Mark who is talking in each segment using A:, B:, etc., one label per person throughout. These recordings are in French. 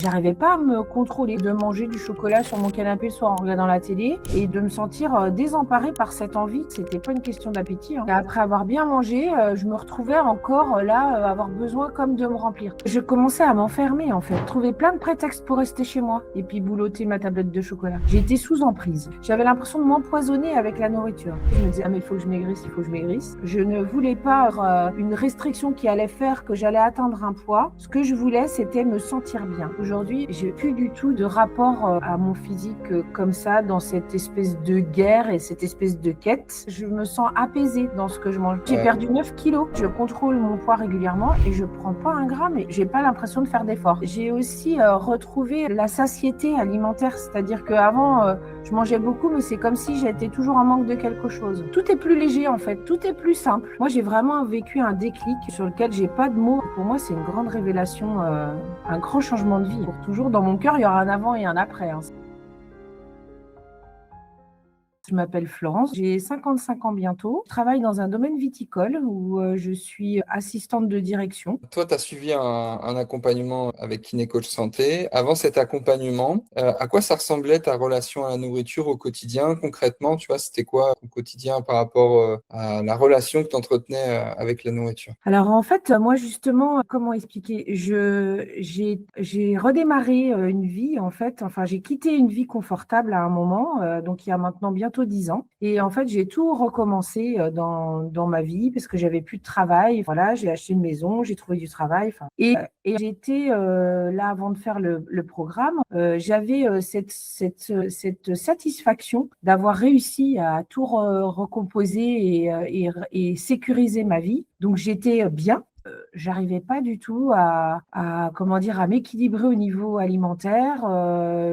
A: J'arrivais pas à me contrôler, de manger du chocolat sur mon canapé le soir en regardant la télé et de me sentir désemparée par cette envie. C'était pas une question d'appétit, hein. Et après avoir bien mangé, je me retrouvais encore avoir besoin comme de me remplir. Je commençais à m'enfermer en fait, trouver plein de prétextes pour rester chez moi et puis boulotter ma tablette de chocolat. J'étais sous emprise. J'avais l'impression de m'empoisonner avec la nourriture. Je me disais, ah mais il faut que je maigrisse, il faut que je maigrisse. Je ne voulais pas une restriction qui allait faire que j'allais atteindre un poids. Ce que je voulais, c'était me sentir bien. Aujourd'hui, j'ai plus du tout de rapport à mon physique comme ça, dans cette espèce de guerre et cette espèce de quête. Je me sens apaisée dans ce que je mange. J'ai perdu 9 kilos. Je contrôle mon poids régulièrement et je prends pas un gramme et j'ai pas l'impression de faire d'efforts. J'ai aussi retrouvé la satiété alimentaire, c'est-à-dire qu'avant, je mangeais beaucoup, mais c'est comme si j'étais toujours en manque de quelque chose. Tout est plus léger en fait, tout est plus simple. Moi, j'ai vraiment vécu un déclic sur lequel j'ai pas de mots. Pour moi, c'est une grande révélation, un grand changement de vie. Pour toujours, dans mon cœur, il y aura un avant et un après, hein. Je m'appelle Florence, j'ai 55 ans bientôt. Je travaille dans un domaine viticole où je suis assistante de direction.
B: Toi, tu as suivi un accompagnement avec Kiné Coach Santé. Avant cet accompagnement, à quoi ça ressemblait ta relation à la nourriture au quotidien? Concrètement, tu vois, c'était quoi au quotidien par rapport à la relation que tu entretenais avec la nourriture?
A: Alors en fait, moi justement, comment expliquer? J'ai redémarré une vie en fait, enfin j'ai quitté une vie confortable à un moment, donc il y a maintenant bientôt 10 ans. Et en fait, j'ai tout recommencé dans ma vie parce que j'avais plus de travail. Voilà, j'ai acheté une maison, j'ai trouvé du travail. Enfin, et j'étais là avant de faire le programme, j'avais cette satisfaction d'avoir réussi à tout recomposer et sécuriser ma vie. Donc j'étais bien. J'arrivais pas du tout comment dire, à m'équilibrer au niveau alimentaire.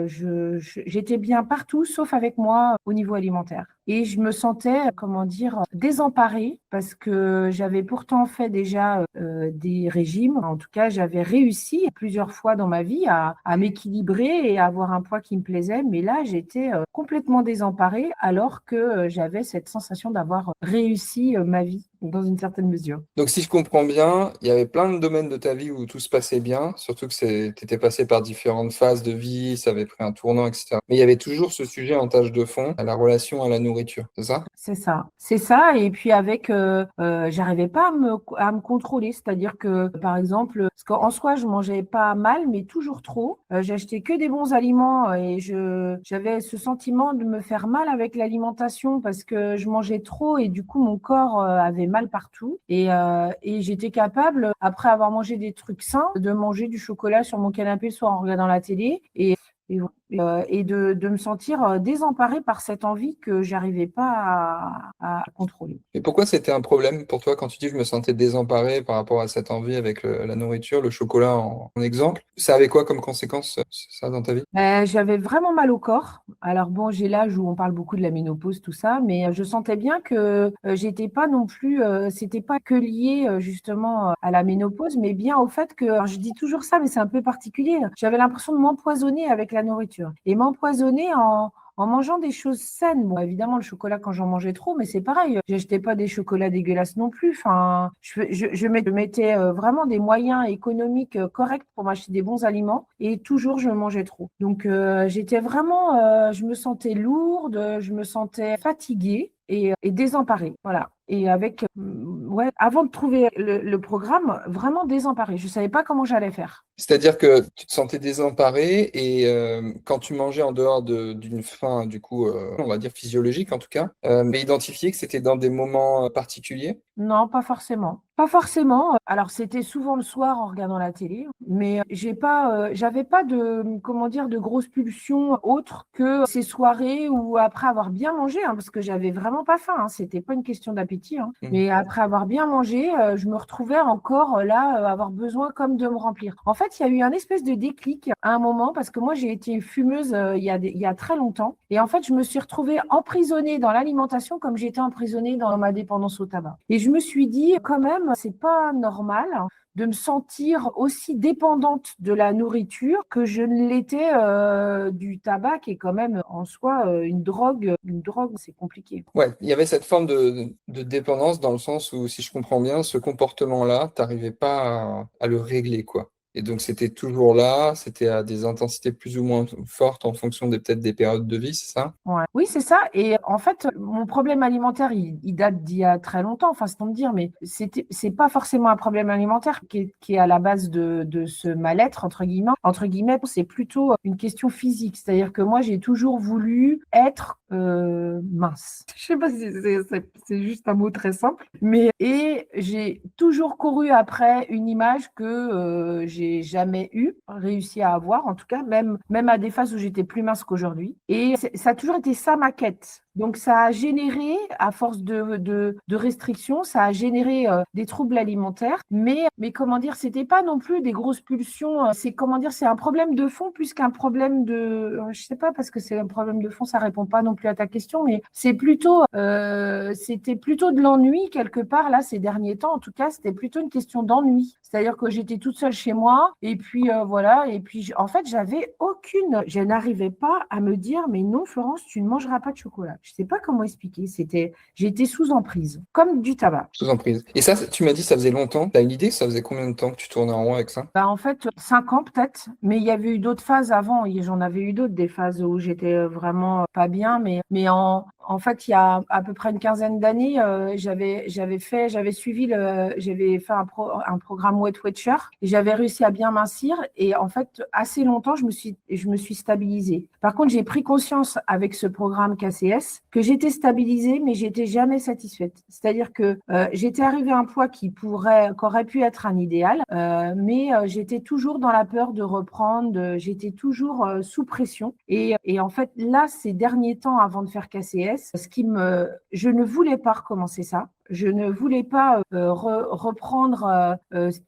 A: J'étais bien partout, sauf avec moi au niveau alimentaire. Et je me sentais, comment dire, désemparée parce que j'avais pourtant fait déjà des régimes. En tout cas, j'avais réussi plusieurs fois dans ma vie à m'équilibrer et à avoir un poids qui me plaisait. Mais là, j'étais complètement désemparée alors que j'avais cette sensation d'avoir réussi ma vie dans une certaine mesure.
B: Donc, si je comprends bien, il y avait plein de domaines de ta vie où tout se passait bien, surtout que tu étais passé par différentes phases de vie, ça avait pris un tournant, etc. Mais il y avait toujours ce sujet en tâche de fond, la relation à la nourriture, c'est ça?
A: C'est ça, c'est ça. Et puis j'arrivais pas à me contrôler, c'est-à-dire que, par exemple, parce qu'en soi, je mangeais pas mal, mais toujours trop. J'achetais que des bons aliments et j'avais ce sentiment de me faire mal avec l'alimentation parce que je mangeais trop et du coup, mon corps avait mal partout. Et j'étais capable, après avoir mangé des trucs sains, de manger du chocolat sur mon canapé le soir en regardant la télé. Et de me sentir désemparée par cette envie que j'arrivais pas à contrôler.
B: Et pourquoi c'était un problème pour toi quand tu dis je me sentais désemparé par rapport à cette envie avec la nourriture, le chocolat en exemple? Ça avait quoi comme conséquence, ça, dans ta vie?
A: J'avais vraiment mal au corps. Alors bon, j'ai l'âge où on parle beaucoup de la ménopause, tout ça, mais je sentais bien que j'étais pas non plus, c'était pas que lié justement à la ménopause, mais bien au fait que, alors je dis toujours ça, mais c'est un peu particulier. J'avais l'impression de m'empoisonner avec la nourriture et m'empoisonner en mangeant des choses saines. Bon, évidemment, le chocolat quand j'en mangeais trop, mais c'est pareil. J'achetais pas des chocolats dégueulasses non plus. Enfin, je mettais vraiment des moyens économiques corrects pour m'acheter des bons aliments et toujours je mangeais trop. Donc j'étais vraiment, je me sentais lourde, je me sentais fatiguée et désemparée. Voilà. Et ouais, avant de trouver le programme, vraiment désemparée. Je savais pas comment j'allais faire.
B: C'est-à-dire que tu te sentais désemparé et quand tu mangeais en dehors d'une faim, du coup, on va dire physiologique en tout cas, mais identifié que c'était dans des moments particuliers?
A: Non, pas forcément. Pas forcément. Alors, c'était souvent le soir en regardant la télé, mais j'avais pas de, comment dire, de grosses pulsions autres que ces soirées où après avoir bien mangé, hein, parce que j'avais vraiment pas faim, hein, c'était pas une question d'appétit, hein,
B: Mhm.
A: mais après avoir bien mangé, je me retrouvais encore avoir besoin comme de me remplir. En fait, il y a eu un espèce de déclic à un moment parce que moi, j'ai été fumeuse il y a très longtemps, et en fait, je me suis retrouvée emprisonnée dans l'alimentation comme j'étais emprisonnée dans ma dépendance au tabac. Et je me suis dit, quand même, c'est pas normal de me sentir aussi dépendante de la nourriture que je ne l'étais du tabac, qui est quand même en soi une drogue. Une drogue, c'est compliqué.
B: Ouais, il y avait cette forme de dépendance dans le sens où, si je comprends bien, ce comportement-là, tu n'arrivais pas à le régler, quoi. Et donc, c'était toujours là, c'était à des intensités plus ou moins fortes en fonction peut-être des périodes de vie, c'est ça?
A: Ouais. Oui, c'est ça. Et en fait, mon problème alimentaire, il date d'il y a très longtemps, enfin, c'est pour me dire, mais c'est pas forcément un problème alimentaire qui est à la base de ce mal-être, entre guillemets, c'est plutôt une question physique. C'est-à-dire que moi, j'ai toujours voulu être mince. Je sais pas si c'est juste un mot très simple, mais et j'ai toujours couru après une image que j'ai jamais réussi à avoir, en tout cas, même à des phases où j'étais plus mince qu'aujourd'hui. Et ça a toujours été ça ma quête. Donc, ça a généré, à force de restrictions, ça a généré des troubles alimentaires. Mais comment dire, c'était pas non plus des grosses pulsions. C'est comment dire, c'est un problème de fond plus qu'un problème de. Je sais pas, parce que c'est un problème de fond, ça répond pas non plus à ta question, mais c'était plutôt de l'ennui quelque part là ces derniers temps. En tout cas, c'était plutôt une question d'ennui. C'est-à-dire que j'étais toute seule chez moi et puis voilà. Et puis en fait, je n'arrivais pas à me dire, mais non, Florence, tu ne mangeras pas de chocolat. Je sais pas comment expliquer. J'étais sous emprise, comme du tabac.
B: Sous emprise. Et ça, tu m'as dit, ça faisait longtemps. T'as une idée, ça faisait combien de temps que tu tournais en rond avec ça?
A: Bah, en fait, 5 ans peut-être, mais il y avait eu d'autres phases avant. Et j'en avais eu d'autres, des phases où j'étais vraiment pas bien. Mais en fait, il y a à peu près une quinzaine d'années, j'avais fait un programme Weight Watcher et j'avais réussi à bien mincir. Et en fait, assez longtemps, je me suis stabilisée. Par contre, j'ai pris conscience avec ce programme KCS que j'étais stabilisée, mais j'étais jamais satisfaite. C'est-à-dire que j'étais arrivée à un poids qu'aurait pu être un idéal, mais j'étais toujours dans la peur de reprendre, j'étais toujours sous pression. Et en fait, là, ces derniers temps, avant de faire KCS, je ne voulais pas recommencer ça. Je ne voulais pas reprendre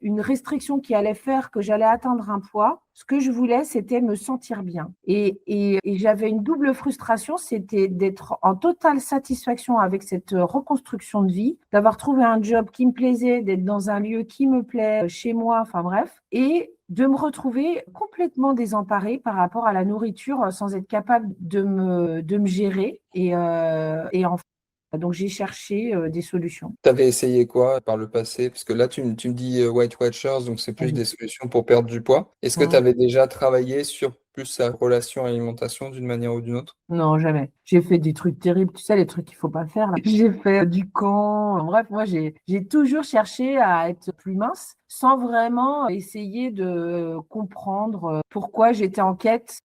A: une restriction qui allait faire que j'allais atteindre un poids. Ce que je voulais, c'était me sentir bien. Et j'avais une double frustration, c'était d'être en totale satisfaction avec cette reconstruction de vie, d'avoir trouvé un job qui me plaisait, d'être dans un lieu qui me plaît, chez moi, enfin bref, et de me retrouver complètement désemparée par rapport à la nourriture sans être capable de me gérer. Et en donc, j'ai cherché des solutions.
B: T'avais essayé quoi par le passé? Parce que là, tu me dis White Watchers, donc c'est plus des solutions pour perdre du poids. Est-ce que tu
A: Mhm.
B: avais déjà travaillé sur plus sa relation à l'alimentation d'une manière ou d'une autre?
A: Non, jamais. J'ai fait des trucs terribles, tu sais, les trucs qu'il faut pas faire, là. J'ai fait du camp. Bref, moi, j'ai toujours cherché à être plus mince sans vraiment essayer de comprendre pourquoi j'étais en quête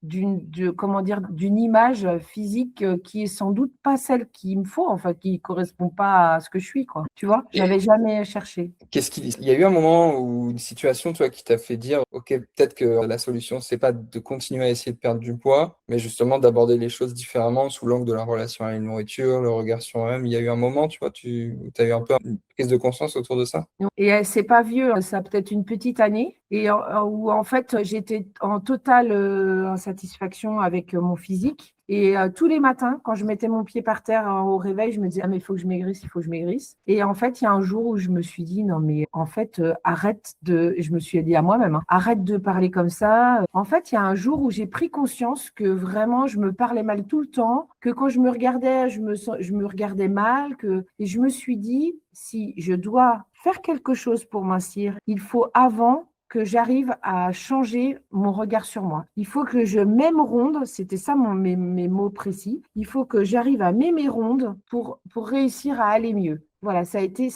A: comment dire, d'une image physique qui est sans doute pas celle qu'il me faut, enfin, qui correspond pas à ce que je suis, quoi. Tu vois, j'avais
B: Et
A: jamais cherché.
B: il y a eu un moment ou une situation, toi, qui t'a fait dire, OK, peut-être que la solution, c'est pas de continuer à essayer de perdre du poids, mais justement d'aborder les choses différemment sous l'angle de la relation à la nourriture, le regard sur soi-même. Il y a eu un moment, tu vois, où tu as eu un peu une prise de conscience autour de ça?
A: Et c'est pas vieux, ça a peut-être une petite année, où en fait j'étais en totale insatisfaction avec mon physique. Et tous les matins, quand je mettais mon pied par terre au réveil, je me disais, ah, mais il faut que je maigrisse, il faut que je maigrisse. Et en fait, il y a un jour où je me suis dit, non, mais en fait, je me suis dit à moi-même, hein, arrête de parler comme ça. En fait, il y a un jour où j'ai pris conscience que vraiment, je me parlais mal tout le temps, que quand je me regardais, je me regardais mal, et je me suis dit, si je dois faire quelque chose pour mincir, il faut avant que j'arrive à changer mon regard sur moi. Il faut que je m'aime ronde, c'était ça mes mots précis. Il faut que j'arrive à m'aimer ronde pour réussir à aller mieux. Voilà, ça a été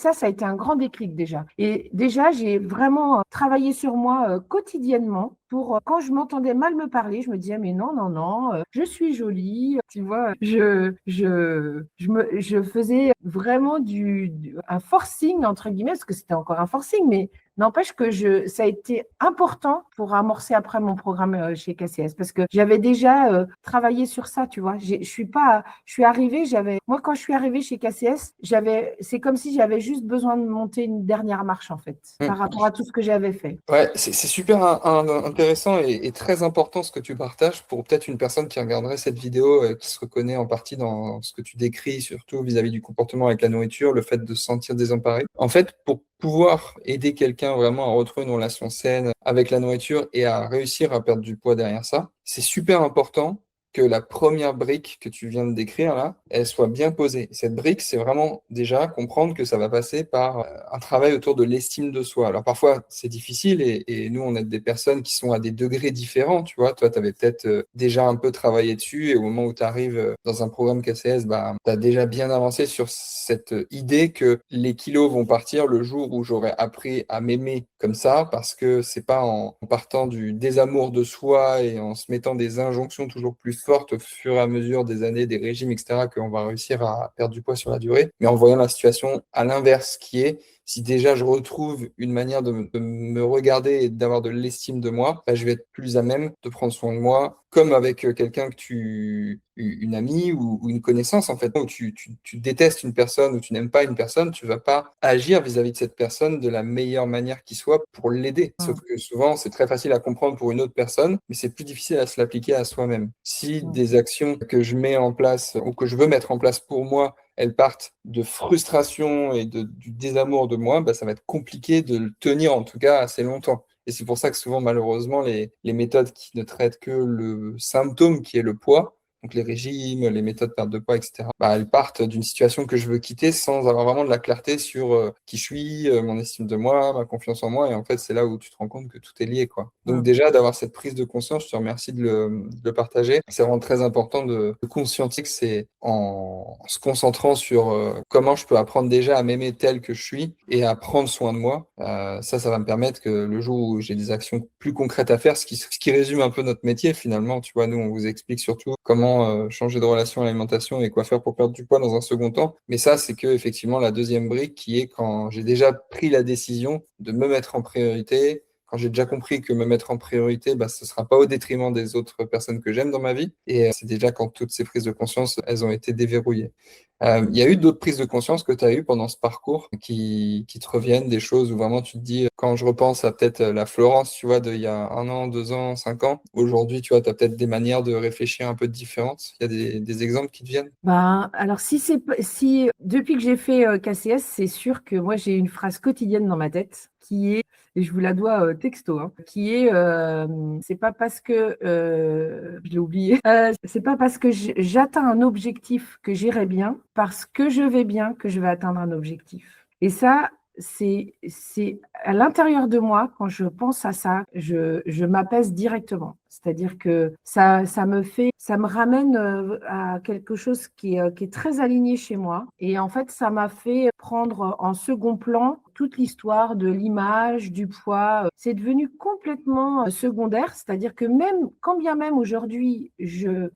A: un grand déclic déjà. Et déjà, j'ai vraiment travaillé sur moi quotidiennement pour quand je m'entendais mal me parler, je me disais mais non, non, non, je suis jolie, tu vois, je faisais vraiment un forcing entre guillemets, parce que c'était encore un forcing, mais n'empêche que ça a été important pour amorcer après mon programme chez KCS, parce que j'avais déjà travaillé sur ça, tu vois. Je suis arrivée, moi quand je suis arrivée chez KCS, c'est comme si j'avais juste besoin de monter une dernière marche en fait, par rapport à tout ce que j'avais fait.
B: Ouais, c'est super intéressant et très important ce que tu partages pour peut-être une personne qui regarderait cette vidéo qui se reconnaît en partie dans ce que tu décris, surtout vis-à-vis du comportement avec la nourriture, le fait de se sentir désemparé. En fait, pour pouvoir aider quelqu'un vraiment à retrouver une relation saine avec la nourriture et à réussir à perdre du poids derrière ça, c'est super important que la première brique que tu viens de décrire là, elle soit bien posée. Cette brique, c'est vraiment déjà comprendre que ça va passer par un travail autour de l'estime de soi. Alors parfois, c'est difficile et nous, on est des personnes qui sont à des degrés différents, tu vois. Toi, tu avais peut-être déjà un peu travaillé dessus et au moment où tu arrives dans un programme KCS, bah, tu as déjà bien avancé sur cette idée que les kilos vont partir le jour où j'aurai appris à m'aimer comme ça, parce que c'est pas en partant du désamour de soi et en se mettant des injonctions toujours plus fortes au fur et à mesure des années, des régimes, etc., qu'on va réussir à perdre du poids sur la durée, mais en voyant la situation à l'inverse, qui est si déjà je retrouve une manière de me regarder et d'avoir de l'estime de moi, bah, je vais être plus à même de prendre soin de moi, comme avec quelqu'un que une amie ou une connaissance, en fait, où tu détestes une personne ou tu n'aimes pas une personne, tu vas pas agir vis-à-vis de cette personne de la meilleure manière qui soit pour l'aider. Sauf que souvent, c'est très facile à comprendre pour une autre personne, mais c'est plus difficile à se l'appliquer à soi-même. Si des actions que je mets en place ou que je veux mettre en place pour moi, elles partent de frustration et du désamour de moi, bah, ça va être compliqué de le tenir en tout cas assez longtemps. Et c'est pour ça que souvent, malheureusement, les méthodes qui ne traitent que le symptôme qui est le poids, donc les régimes, les méthodes de perte de poids, etc., bah, elles partent d'une situation que je veux quitter sans avoir vraiment de la clarté sur qui je suis, mon estime de moi, ma confiance en moi. Et en fait, c'est là où tu te rends compte que tout est lié, quoi. Donc déjà, d'avoir cette prise de conscience, je te remercie de le partager. C'est vraiment très important de conscientiser que c'est en se concentrant sur comment je peux apprendre déjà à m'aimer tel que je suis et à prendre soin de moi. Ça va me permettre que le jour où j'ai des actions plus concrètes à faire, ce qui résume un peu notre métier finalement, tu vois, nous on vous explique surtout comment changer de relation à l'alimentation et quoi faire pour perdre du poids dans un second temps. Mais ça, c'est que effectivement la deuxième brique qui est quand j'ai déjà pris la décision de me mettre en priorité, quand j'ai déjà compris que me mettre en priorité, bah, ce ne sera pas au détriment des autres personnes que j'aime dans ma vie. Et c'est déjà quand toutes ces prises de conscience, elles ont été déverrouillées. Il y a eu d'autres prises de conscience que tu as eues pendant ce parcours qui te reviennent, des choses où vraiment tu te dis, quand je repense à peut-être la Florence, tu vois, d'il y a 1 an, 2 ans, 5 ans, aujourd'hui, tu vois, tu as peut-être des manières de réfléchir un peu différentes. Il y a des exemples qui te viennent?
A: Ben, alors si depuis que j'ai fait KCS, c'est sûr que moi j'ai une phrase quotidienne dans ma tête qui est, et je vous la dois texto, hein, qui est c'est pas parce que je l'ai oublié, c'est pas parce que j'atteins un objectif que j'irai bien, parce que je vais bien que je vais atteindre un objectif. Et ça, c'est à l'intérieur de moi, quand je pense à ça, je m'apaise directement. C'est-à-dire que ça me ramène à quelque chose qui est très aligné chez moi. Et en fait, ça m'a fait prendre en second plan toute l'histoire de l'image, du poids. C'est devenu complètement secondaire. C'est-à-dire que même, quand bien même aujourd'hui,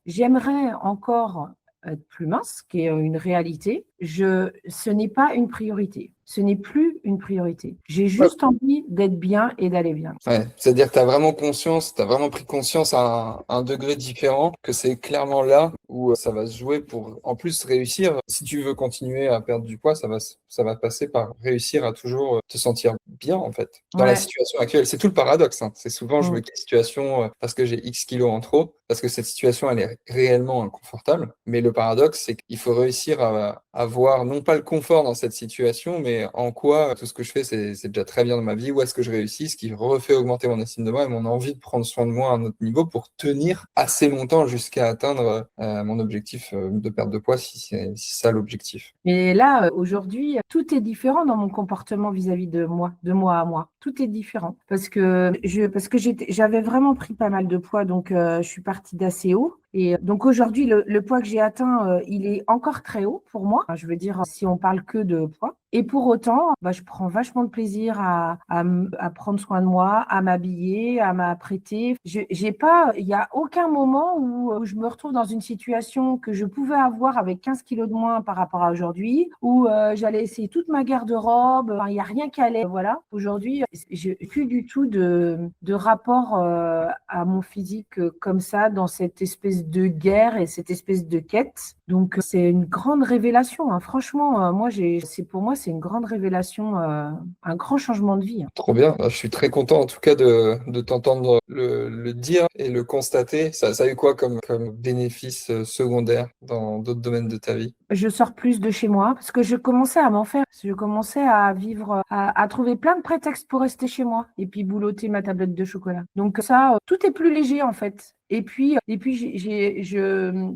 A: j'aimerais encore être plus mince, qui est une réalité, ce n'est pas une priorité. Ce n'est plus une priorité. J'ai juste envie d'être bien et d'aller bien.
B: Ouais, c'est-à-dire que tu as vraiment conscience, tu as vraiment pris conscience à un degré différent, que c'est clairement là où ça va se jouer pour en plus réussir. Si tu veux continuer à perdre du poids, ça va passer par réussir à toujours te sentir bien en fait, dans la
A: Ouais.
B: situation actuelle. C'est tout le paradoxe, hein. C'est souvent je
A: Mm.
B: veux quitter une situation parce que j'ai X kilos en trop, parce que cette situation elle est réellement inconfortable. Mais le paradoxe, c'est qu'il faut réussir à avoir non pas le confort dans cette situation, mais en quoi tout ce que je fais, c'est déjà très bien dans ma vie, où est-ce que je réussis, ce qui refait augmenter mon estime de moi et mon envie de prendre soin de moi à un autre niveau pour tenir assez longtemps jusqu'à atteindre mon objectif de perte de poids, si c'est ça l'objectif.
A: Et là, aujourd'hui, tout est différent dans mon comportement vis-à-vis de moi à moi. Tout est différent parce que j'avais vraiment pris pas mal de poids, donc je suis partie d'assez haut. Et donc aujourd'hui, le poids que j'ai atteint, il est encore très haut pour moi. Enfin, je veux dire, si on parle que de poids. Et pour autant, bah, je prends vachement de plaisir à prendre soin de moi, à m'habiller, à m'apprêter. J'ai pas, il n'y a aucun moment où je me retrouve dans une situation que je pouvais avoir avec 15 kilos de moins par rapport à aujourd'hui, où j'allais essayer toute ma garde-robe. Enfin, il n'y a rien qui allait. Voilà. Aujourd'hui, j'ai plus du tout de rapport à mon physique comme ça, dans cette espèce de guerre et cette espèce de quête. Donc, c'est une grande révélation, hein. Franchement, pour moi, c'est une grande révélation, un grand changement de vie, hein.
B: Trop bien. Je suis très content en tout cas de t'entendre le dire et le constater. Ça a eu quoi comme bénéfice secondaire dans d'autres domaines de ta vie?
A: Je sors plus de chez moi parce que je commençais à m'en faire. Je commençais à vivre, à trouver plein de prétextes pour rester chez moi et puis boulotter ma tablette de chocolat. Donc ça, tout est plus léger en fait. Et puis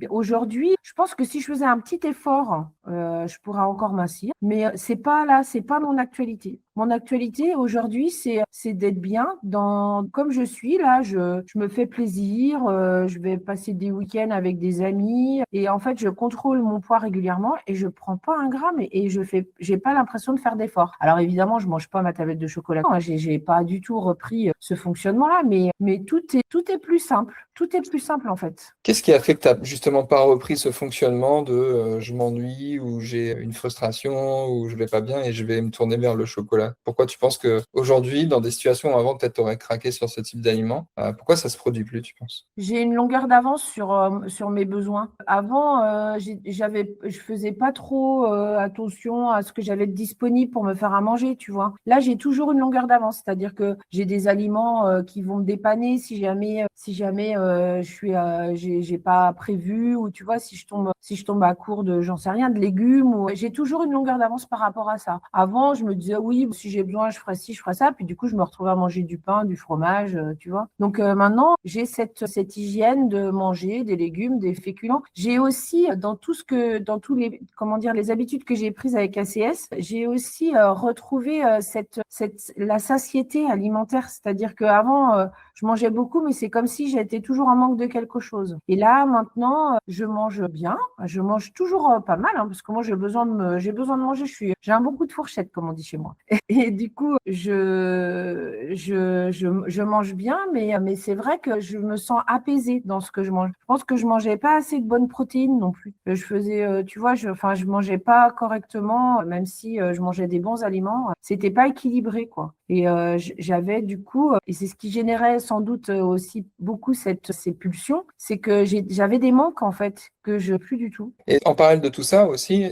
A: aujourd'hui, je pense que si je faisais un petit effort, je pourrais encore mincir. Mais c'est pas là, c'est pas mon actualité. Mon actualité aujourd'hui, c'est d'être bien comme je suis là. Je me fais plaisir. Je vais passer des week-ends avec des amis et en fait, je contrôle mon poids régulièrement et je prends pas un gramme et j'ai pas l'impression de faire d'efforts. Alors évidemment, je mange pas ma tablette de chocolat. Non, j'ai pas du tout repris ce fonctionnement-là, mais tout est plus simple. Tout est plus simple en fait.
B: Qu'est-ce qui a fait que tu n'as justement pas repris ce fonctionnement de je m'ennuie ou j'ai une frustration ou je vais pas bien et je vais me tourner vers le chocolat? Pourquoi tu penses que aujourd'hui, dans des situations où avant peut-être tu aurais craqué sur ce type d'aliment, pourquoi ça se produit plus, tu penses?
A: J'ai une longueur d'avance sur mes besoins. Avant, je faisais pas trop attention à ce que j'avais de disponible pour me faire à manger, tu vois. Là, j'ai toujours une longueur d'avance, c'est-à-dire que j'ai des aliments qui vont me dépanner si jamais j'ai pas prévu ou tu vois si je tombe à court de j'en sais rien de légumes ou j'ai toujours une longueur d'avance par rapport à ça. Avant, je me disais oui, si j'ai besoin, je ferai ci, je ferai ça, puis du coup, je me retrouvais à manger du pain, du fromage, tu vois. Donc maintenant, j'ai cette hygiène de manger des légumes, des féculents. J'ai aussi dans tous les comment dire les habitudes que j'ai prises avec ACS, j'ai aussi retrouvé la satiété alimentaire, c'est-à-dire qu'avant je mangeais beaucoup, mais c'est comme si j'étais toujours en manque de quelque chose. Et là, maintenant, je mange bien. Je mange toujours pas mal, hein, parce que moi, j'ai besoin de manger. J'ai un bon coup de fourchette, comme on dit chez moi. Et du coup, je mange bien, mais c'est vrai que je me sens apaisée dans ce que je mange. Je pense que je mangeais pas assez de bonnes protéines non plus. Je faisais, tu vois, je mangeais pas correctement, même si je mangeais des bons aliments. C'était pas équilibré, quoi. Et j'avais du coup, et c'est ce qui générait sans doute aussi beaucoup ces pulsions, c'est que j'avais des manques en fait que je plus du tout.
B: Et en parallèle de tout ça aussi,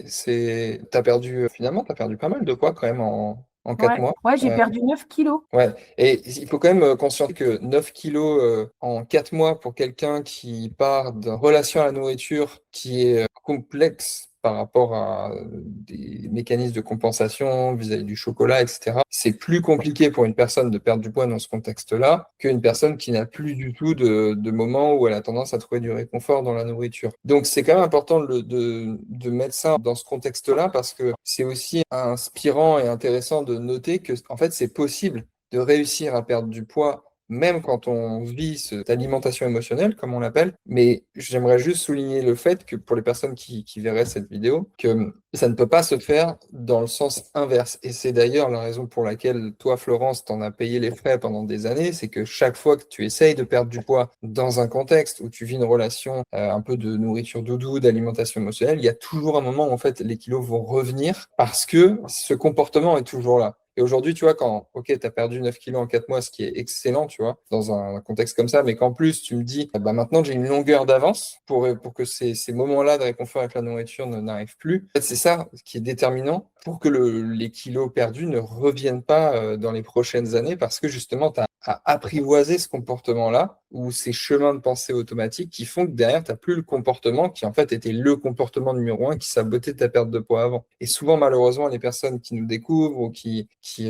B: finalement, t'as perdu pas mal de poids quand même en 4
A: Ouais,
B: mois.
A: ouais, j'ai perdu 9 kilos.
B: Ouais, et il faut quand même conscienter que 9 kilos en 4 mois pour quelqu'un qui part d'une relation à la nourriture qui est complexe par rapport à des mécanismes de compensation vis-à-vis du chocolat, etc. C'est plus compliqué pour une personne de perdre du poids dans ce contexte-là qu'une personne qui n'a plus du tout de moment où elle a tendance à trouver du réconfort dans la nourriture. Donc c'est quand même important de mettre ça dans ce contexte-là parce que c'est aussi inspirant et intéressant de noter que en fait c'est possible de réussir à perdre du poids, même quand on vit cette alimentation émotionnelle, comme on l'appelle. Mais j'aimerais juste souligner le fait que pour les personnes qui verraient cette vidéo, que ça ne peut pas se faire dans le sens inverse. Et c'est d'ailleurs la raison pour laquelle toi, Florence, t'en as payé les frais pendant des années, c'est que chaque fois que tu essayes de perdre du poids dans un contexte où tu vis une relation un peu de nourriture doudou, d'alimentation émotionnelle, il y a toujours un moment où en fait les kilos vont revenir parce que ce comportement est toujours là. Et aujourd'hui, tu vois, ok, tu as perdu 9 kilos en 4 mois, ce qui est excellent, tu vois, dans un contexte comme ça, mais qu'en plus, tu me dis, bah, maintenant, j'ai une longueur d'avance pour que ces moments-là de réconfort avec la nourriture n'arrivent plus. En fait, c'est ça qui est déterminant pour que les kilos perdus ne reviennent pas dans les prochaines années, parce que justement, tu as apprivoisé ce comportement-là ou ces chemins de pensée automatiques qui font que derrière, tu n'as plus le comportement qui, en fait, était le comportement numéro un qui sabotait ta perte de poids avant. Et souvent, malheureusement, les personnes qui nous découvrent ou qui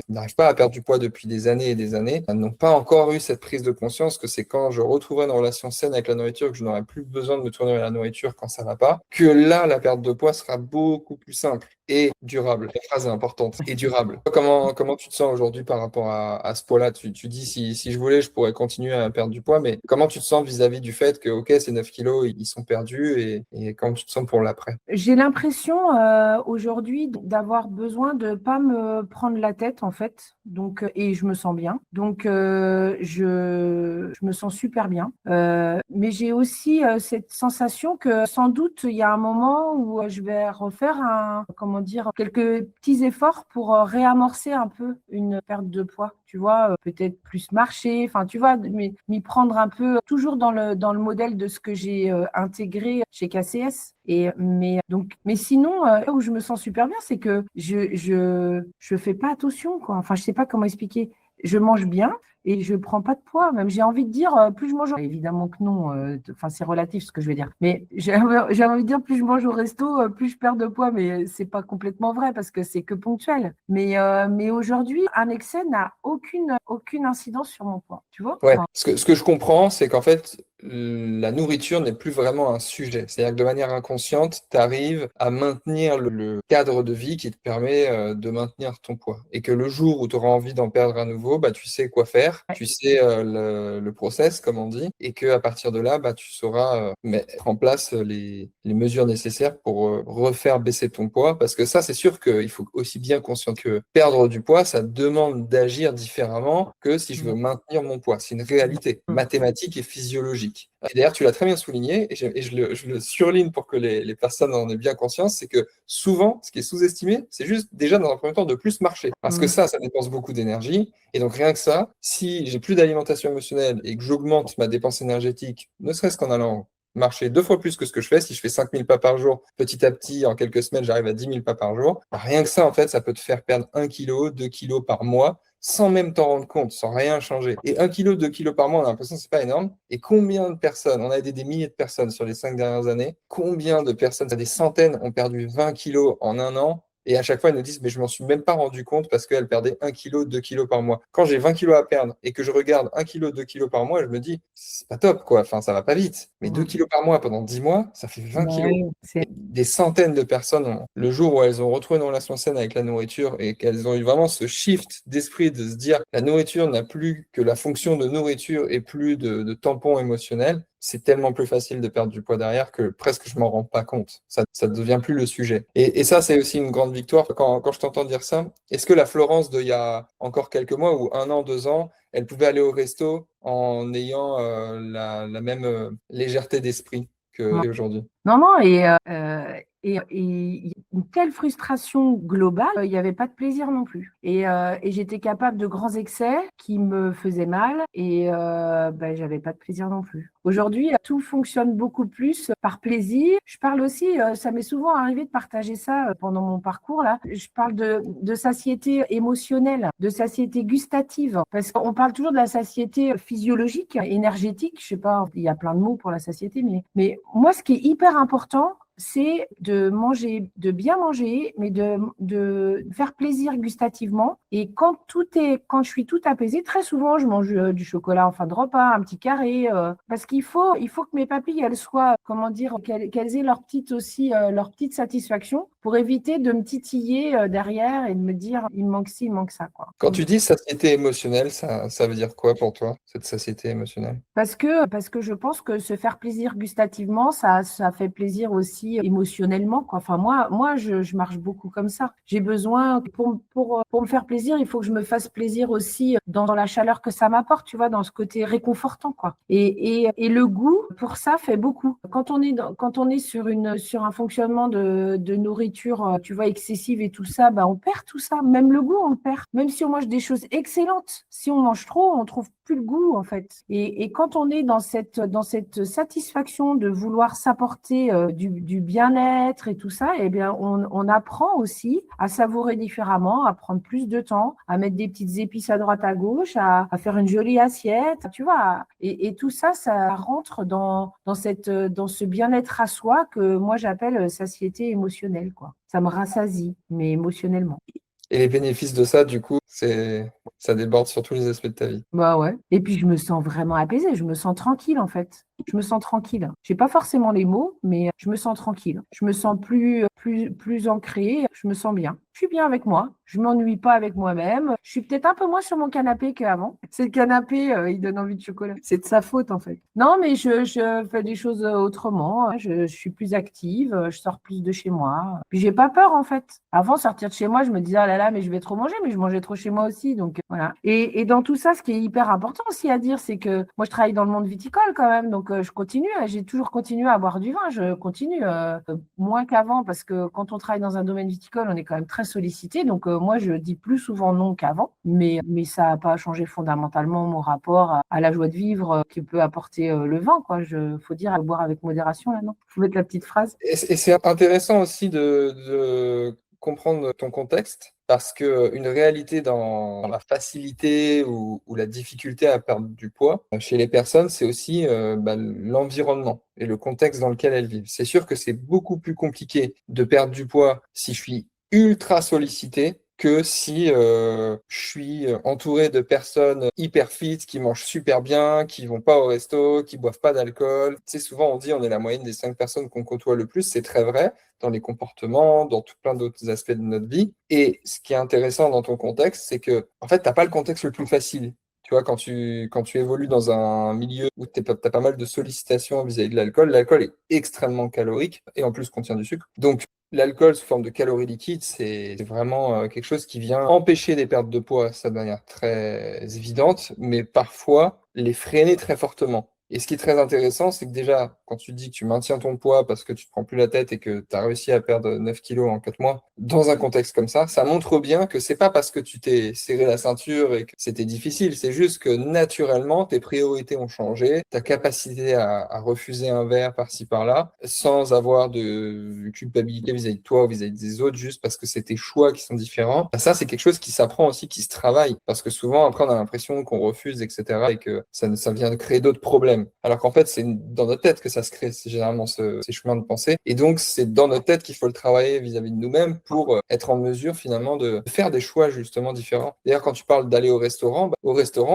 B: n'arrivent pas à perdre du poids depuis des années et des années n'ont pas encore eu cette prise de conscience que c'est quand je retrouverai une relation saine avec la nourriture, que je n'aurai plus besoin de me tourner vers la nourriture quand ça va pas, que là, la perte de poids sera beaucoup plus simple et durable. La phrase est importante, et durable. Comment tu te sens aujourd'hui par rapport à ce poids-là? Tu dis si je voulais, je pourrais continuer à perdre du poids, mais comment tu te sens vis-à-vis du fait que, ok, ces 9 kilos, ils sont perdus et comment tu te sens pour l'après?
A: J'ai l'impression aujourd'hui d'avoir besoin de pas me prendre la tête en fait, donc et je me sens bien, donc je me sens super bien. Mais j'ai aussi cette sensation que sans doute il y a un moment où je vais refaire dire, quelques petits efforts pour réamorcer un peu une perte de poids. Tu vois, peut-être plus marcher, enfin, tu vois, m'y prendre un peu, toujours dans le modèle de ce que j'ai intégré chez KCS. Mais sinon, là où je me sens super bien, c'est que je fais pas attention, quoi. Enfin, je sais pas comment expliquer. Je mange bien et je prends pas de poids. Même j'ai envie de dire, plus je mange, évidemment que non. Enfin, c'est relatif ce que je vais dire. Mais j'ai envie de dire, plus je mange au resto, plus je perds de poids. Mais c'est pas complètement vrai parce que c'est que ponctuel. Mais aujourd'hui, un excès n'a aucune incidence sur mon poids. Tu vois?
B: Ouais,
A: Enfin,
B: ce que je comprends, c'est qu'en fait, la nourriture n'est plus vraiment un sujet. C'est-à-dire que de manière inconsciente, tu arrives à maintenir le cadre de vie qui te permet de maintenir ton poids. Et que le jour où tu auras envie d'en perdre à nouveau, bah, tu sais quoi faire,
A: ouais.
B: tu sais le process, comme on dit, et qu'à partir de là, bah, tu sauras mettre en place les mesures nécessaires pour refaire baisser ton poids. Parce que ça, c'est sûr qu'il faut aussi bien conscient que perdre du poids, ça demande d'agir différemment que si je veux maintenir mon poids. C'est une réalité mathématique et physiologique. Et d'ailleurs, tu l'as très bien souligné, et je le surligne pour que les personnes en aient bien conscience, c'est que souvent, ce qui est sous-estimé, c'est juste déjà dans un premier temps de plus marcher. Parce que ça dépense beaucoup d'énergie. Et donc rien que ça, si j'ai plus d'alimentation émotionnelle et que j'augmente ma dépense énergétique, ne serait-ce qu'en allant marcher 2 fois plus que ce que je fais, si je fais 5000 pas par jour, petit à petit, en quelques semaines, j'arrive à 10 000 pas par jour, bah, rien que ça, en fait, ça peut te faire perdre 1 kg, 2 kg par mois sans même t'en rendre compte, sans rien changer. Et 1 kg, 2 kg par mois, on a l'impression que c'est pas énorme. Et combien de personnes, on a aidé des milliers de personnes sur les 5 dernières années, combien de personnes, des centaines, ont perdu 20 kilos en un an? Et à chaque fois, ils nous disent, mais je m'en suis même pas rendu compte parce qu'elles perdaient 1 kg, 2 kg par mois. Quand j'ai 20 kilos à perdre et que je regarde 1 kg, 2 kg par mois, je me dis, c'est pas top, quoi. Enfin, ça va pas vite. Mais 2 kg par mois pendant 10 mois, ça fait 20 kilos.
A: Ouais,
B: Et des centaines de personnes, le jour où elles ont retrouvé une relation saine avec la nourriture et qu'elles ont eu vraiment ce shift d'esprit de se dire la nourriture n'a plus que la fonction de nourriture et plus de tampon émotionnel, c'est tellement plus facile de perdre du poids derrière que presque je m'en rends pas compte. Ça ne devient plus le sujet. Et ça, c'est aussi une grande victoire. Quand je t'entends dire ça, est-ce que la Florence d'il y a encore quelques mois ou un an, 2 ans, elle pouvait aller au resto en ayant la même légèreté d'esprit qu'aujourd'hui?
A: non, non, et il y a une telle frustration globale, il n'y avait pas de plaisir non plus. Et j'étais capable de grands excès qui me faisaient mal et ben, j'avais pas de plaisir non plus. Aujourd'hui, tout fonctionne beaucoup plus par plaisir. Je parle aussi, ça m'est souvent arrivé de partager ça pendant mon parcours là. Je parle de satiété émotionnelle, de satiété gustative, parce qu'on parle toujours de la satiété physiologique, énergétique. Je sais pas, il y a plein de mots pour la satiété, mais moi, ce qui est hyper important, c'est de manger, de bien manger, mais de faire plaisir gustativement. Et quand je suis tout apaisée, très souvent, je mange du chocolat en fin de repas, un petit carré, parce qu'il faut que mes papilles, elles soient, comment dire, qu'elles aient leur petite satisfaction pour éviter de me titiller derrière et de me dire, il me manque ci, il me manque ça, quoi.
B: Quand tu dis satiété émotionnelle, ça veut dire quoi pour toi, cette satiété émotionnelle?
A: Parce que je pense que se faire plaisir gustativement, ça fait plaisir aussi émotionnellement, quoi. Enfin, moi je marche beaucoup comme ça. J'ai besoin, pour me faire plaisir, il faut que je me fasse plaisir aussi dans la chaleur que ça m'apporte, tu vois, dans ce côté réconfortant, quoi. Et le goût, pour ça, fait beaucoup. Quand on est sur un fonctionnement de nourriture, tu vois, excessive et tout ça, bah, on perd tout ça. Même le goût, on le perd. Même si on mange des choses excellentes, si on mange trop, on trouve plus le goût, en fait. Et quand on est dans cette satisfaction de vouloir s'apporter du bien-être et tout ça, eh bien, on apprend aussi à savourer différemment, à prendre plus de temps, à mettre des petites épices à droite à gauche, à faire une jolie assiette, tu vois. Et tout ça, ça rentre dans ce bien-être à soi que moi j'appelle satiété émotionnelle, quoi. Ça me rassasie, mais émotionnellement.
B: Et les bénéfices de ça, du coup, ça déborde sur tous les aspects de ta vie.
A: Bah ouais. Et puis je me sens vraiment apaisée, je me sens tranquille en fait. Je me sens tranquille. J'ai pas forcément les mots, mais je me sens tranquille. Je me sens plus ancrée, je me sens bien. Je suis bien avec moi, je m'ennuie pas avec moi-même. Je suis peut-être un peu moins sur mon canapé qu'avant. C'est le canapé, il donne envie de chocolat. C'est de sa faute en fait. Non, mais je fais des choses autrement. Je suis plus active, je sors plus de chez moi. Puis j'ai pas peur en fait. Avant, sortir de chez moi, je me disais, ah là là, mais je vais trop manger, mais je mangeais trop chez moi aussi. Donc voilà. Et dans tout ça, ce qui est hyper important aussi à dire, c'est que moi, je travaille dans le monde viticole quand même. Donc je continue, j'ai toujours continué à boire du vin. Je continue moins qu'avant parce que que quand on travaille dans un domaine viticole, on est quand même très sollicité. Donc, moi, je dis plus souvent non qu'avant. Mais ça n'a pas changé fondamentalement mon rapport à la joie de vivre que peut apporter le vin, quoi. Faut dire à boire avec modération, là, non? Faut mettre la petite phrase.
B: Et c'est intéressant aussi de comprendre ton contexte, parce que une réalité dans la facilité ou la difficulté à perdre du poids chez les personnes, c'est aussi l'environnement et le contexte dans lequel elles vivent. C'est sûr que c'est beaucoup plus compliqué de perdre du poids si je suis ultra sollicité que si je suis entouré de personnes hyper fit, qui mangent super bien, qui vont pas au resto, qui boivent pas d'alcool. Tu sais, souvent on dit on est la moyenne des 5 personnes qu'on côtoie le plus. C'est très vrai dans les comportements, dans tout plein d'autres aspects de notre vie. Et ce qui est intéressant dans ton contexte, c'est que en fait, t'as pas le contexte le plus facile. Tu vois, quand tu évolues dans un milieu où t'as pas mal de sollicitations vis-à-vis de l'alcool est extrêmement calorique et en plus contient du sucre. Donc, l'alcool sous forme de calories liquides, c'est vraiment quelque chose qui vient empêcher des pertes de poids, ça de manière très évidente, mais parfois les freiner très fortement. Et ce qui est très intéressant, c'est que déjà, quand tu dis que tu maintiens ton poids parce que tu te prends plus la tête et que tu as réussi à perdre 9 kilos en 4 mois, dans un contexte comme ça montre bien que c'est pas parce que tu t'es serré la ceinture et que c'était difficile, c'est juste que naturellement, tes priorités ont changé, ta capacité à refuser un verre par-ci par-là, sans avoir de culpabilité vis-à-vis de toi ou vis-à-vis des autres, juste parce que c'est tes choix qui sont différents. Ça, c'est quelque chose qui s'apprend aussi, qui se travaille, parce que souvent, après, on a l'impression qu'on refuse, etc., et que ça vient de créer d'autres problèmes. Alors qu'en fait, c'est dans notre tête que ça se crée, c'est généralement ces chemins de pensée. Et donc, c'est dans notre tête qu'il faut le travailler vis-à-vis de nous-mêmes pour être en mesure, finalement, de faire des choix, justement, différents. D'ailleurs, quand tu parles d'aller au restaurant,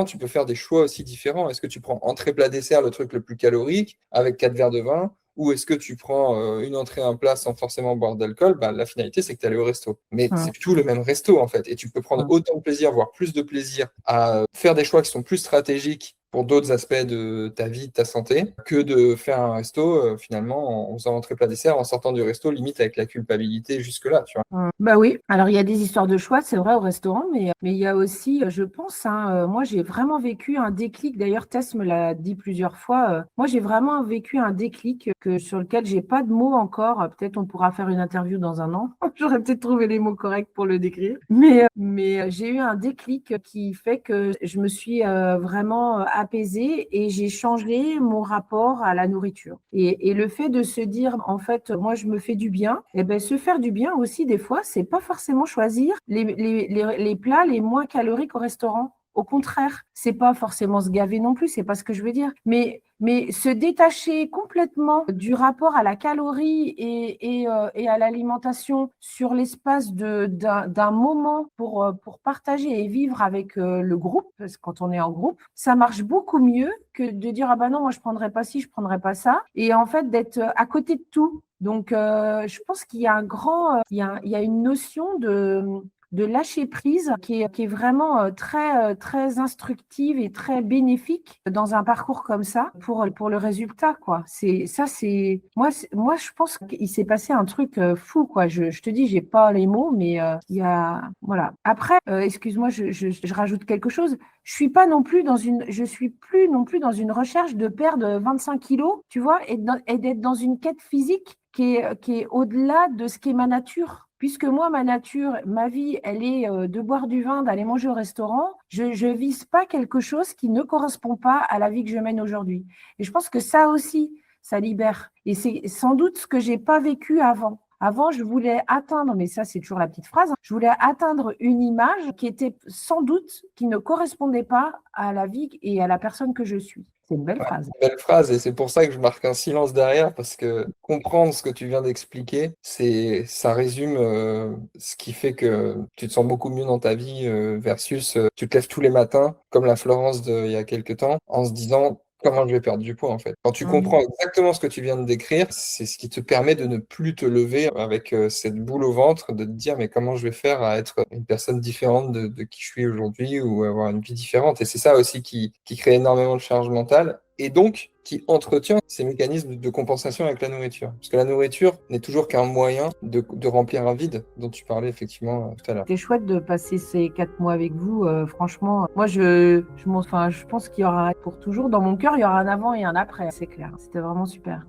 B: tu peux faire des choix aussi différents. Est-ce que tu prends entrée, plat, dessert, le truc le plus calorique, avec 4 verres de vin, ou est-ce que tu prends une entrée, un plat sans forcément boire d'alcool? La finalité, c'est que tu es allé au resto. Mais c'est tout le même resto, en fait. Et tu peux prendre autant de plaisir, voire plus de plaisir à faire des choix qui sont plus stratégiques pour d'autres aspects de ta vie, de ta santé, que de faire un resto, finalement, en faisant entrée, plat, dessert, en sortant du resto, limite avec la culpabilité jusque-là, tu vois.
A: Bah oui, alors il y a des histoires de choix, c'est vrai, au restaurant, mais il y a aussi, je pense, moi j'ai vraiment vécu un déclic, d'ailleurs Tess me l'a dit plusieurs fois, moi j'ai vraiment vécu un déclic sur lequel j'ai pas de mots encore, peut-être on pourra faire une interview dans un an, j'aurais peut-être trouvé les mots corrects pour le décrire, mais j'ai eu un déclic qui fait que je me suis vraiment apaisée et j'ai changé mon rapport à la nourriture. Et le fait de se dire, en fait, moi je me fais du bien, et ben se faire du bien aussi, des fois, c'est pas forcément choisir les plats les moins caloriques au restaurant. Au contraire, c'est pas forcément se gaver non plus, c'est pas ce que je veux dire. Mais se détacher complètement du rapport à la calorie et à l'alimentation sur l'espace d'un moment pour partager et vivre avec le groupe, parce que quand on est en groupe, ça marche beaucoup mieux que de dire ah bah non, moi je prendrais pas ci, je prendrais pas ça, et en fait d'être à côté de tout. Donc, je pense qu'il y a il y a une notion de lâcher prise qui est vraiment très instructive et très bénéfique dans un parcours comme ça pour le résultat, quoi. Moi, je pense qu'il s'est passé un truc fou, quoi. Je te dis, j'ai pas les mots, mais il y a, voilà. Après, excuse-moi, je rajoute quelque chose. Je suis plus non plus dans une recherche de perdre 25 kilos, tu vois, et d'être dans une quête physique qui est au-delà de ce qui est ma nature. Puisque moi, ma nature, ma vie, elle est de boire du vin, d'aller manger au restaurant. Je vise pas quelque chose qui ne correspond pas à la vie que je mène aujourd'hui. Et je pense que ça aussi, ça libère. Et c'est sans doute ce que j'ai pas vécu avant. Avant, je voulais atteindre, mais ça, c'est toujours la petite phrase, je voulais atteindre une image qui était sans doute, qui ne correspondait pas à la vie et à la personne que je suis. C'est une belle phrase.
B: Belle phrase, et c'est pour ça que je marque un silence derrière, parce que comprendre ce que tu viens d'expliquer, ça résume ce qui fait que tu te sens beaucoup mieux dans ta vie versus tu te lèves tous les matins, comme la Florence d'il y a quelques temps, en se disant comment je vais perdre du poids en fait. Quand tu comprends exactement ce que tu viens de décrire, c'est ce qui te permet de ne plus te lever avec cette boule au ventre, de te dire mais comment je vais faire à être une personne différente de qui je suis aujourd'hui ou avoir une vie différente. Et c'est ça aussi qui crée énormément de charge mentale et donc qui entretient ces mécanismes de compensation avec la nourriture. Parce que la nourriture n'est toujours qu'un moyen de remplir un vide dont tu parlais effectivement tout à l'heure.
A: C'était chouette de passer ces 4 mois avec vous. Franchement, moi, je pense qu'il y aura pour toujours, dans mon cœur, il y aura un avant et un après, c'est clair. C'était vraiment super.